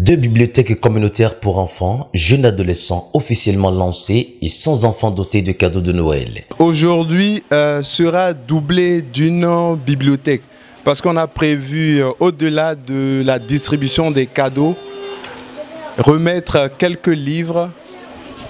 Deux bibliothèques communautaires pour enfants, jeunes adolescents officiellement lancées et 100 enfants dotés de cadeaux de Noël. Aujourd'hui sera doublé d'une bibliothèque parce qu'on a prévu, au-delà de la distribution des cadeaux, remettre quelques livres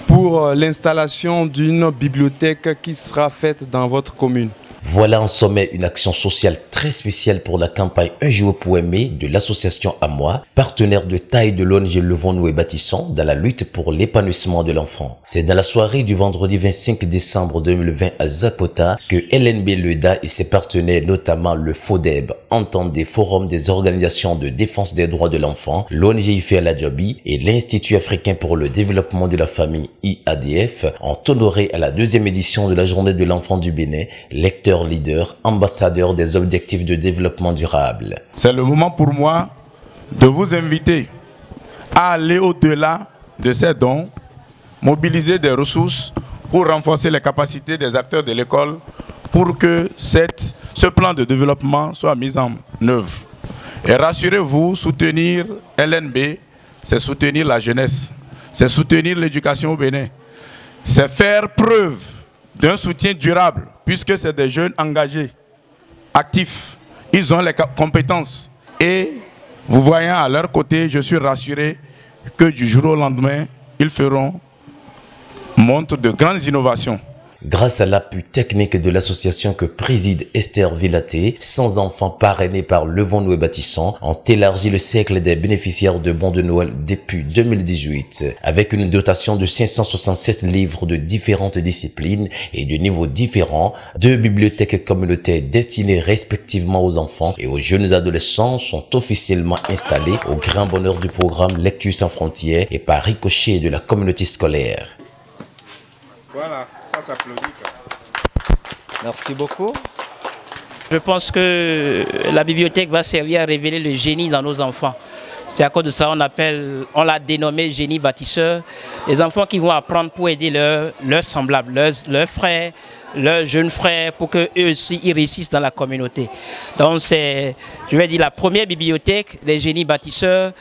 pour l'installation d'une bibliothèque qui sera faite dans votre commune. Voilà en sommet une action sociale très spéciale pour la campagne Un jour pour aimer de l'association Amoi, partenaire de taille de l'ONG Levons-nous et Bâtissons dans la lutte pour l'épanouissement de l'enfant. C'est dans la soirée du vendredi 25 décembre 2020 à Zakota que LNB Leda et ses partenaires, notamment le FODEB, Entendez Forum des organisations de défense des droits de l'enfant, l'ONG IFE Aladjabi et l'Institut africain pour le développement de la famille IADF, ont honoré à la deuxième édition de la journée de l'enfant du Bénin, lecteur leader, ambassadeur des objectifs de développement durable. C'est le moment pour moi de vous inviter à aller au-delà de ces dons, mobiliser des ressources pour renforcer les capacités des acteurs de l'école pour que ce plan de développement soit mis en œuvre. Et rassurez-vous, soutenir LNB, c'est soutenir la jeunesse, c'est soutenir l'éducation au Bénin, c'est faire preuve d'un soutien durable, puisque c'est des jeunes engagés, actifs, ils ont les compétences. Et vous voyez à leur côté, je suis rassuré que du jour au lendemain, ils feront montre de grandes innovations. Grâce à l'appui technique de l'association que préside Esther Villaté, 100 enfants parrainés par Levons-nous et Bâtissons ont élargi le cercle des bénéficiaires de bons de Noël depuis 2018. Avec une dotation de 567 livres de différentes disciplines et de niveaux différents, deux bibliothèques communautaires destinées respectivement aux enfants et aux jeunes adolescents sont officiellement installées au grand bonheur du programme Lecture sans frontières et par ricochet de la communauté scolaire. Voilà. Merci beaucoup. Je pense que la bibliothèque va servir à révéler le génie dans nos enfants. C'est à cause de ça on l'a dénommé génie bâtisseur. Les enfants qui vont apprendre pour aider leurs semblables, leurs frères, leurs jeunes frères, pour qu'eux aussi ils réussissent dans la communauté. Donc c'est, je vais dire, la première bibliothèque des génies bâtisseurs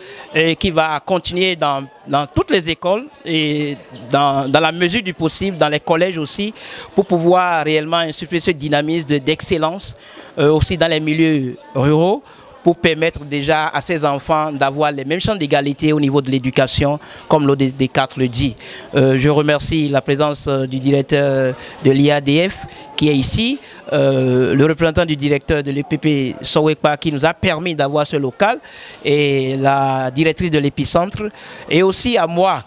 qui va continuer dans toutes les écoles et dans la mesure du possible, dans les collèges aussi, pour pouvoir réellement insuffler ce dynamisme d'excellence aussi dans les milieux ruraux, pour permettre déjà à ces enfants d'avoir les mêmes chances d'égalité au niveau de l'éducation, comme l'ODD4 le dit. Je remercie la présence du directeur de l'IADF qui est ici, le représentant du directeur de l'EPP Sowepa qui nous a permis d'avoir ce local, et la directrice de l'épicentre, et aussi à moi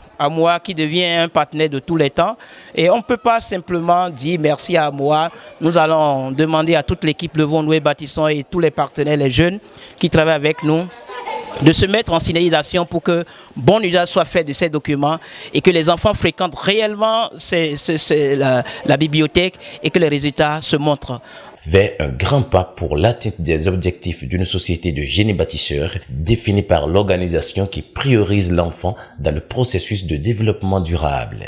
qui devient un partenaire de tous les temps. Et on ne peut pas simplement dire merci à moi. Nous allons demander à toute l'équipe Levons-nous et Bâtissons et tous les partenaires, les jeunes qui travaillent avec nous, de se mettre en signalisation pour que bon usage soit fait de ces documents et que les enfants fréquentent réellement la bibliothèque et que les résultats se montrent. Vers un grand pas pour l'atteinte des objectifs d'une société de génie bâtisseurs définie par l'organisation qui priorise l'enfant dans le processus de développement durable.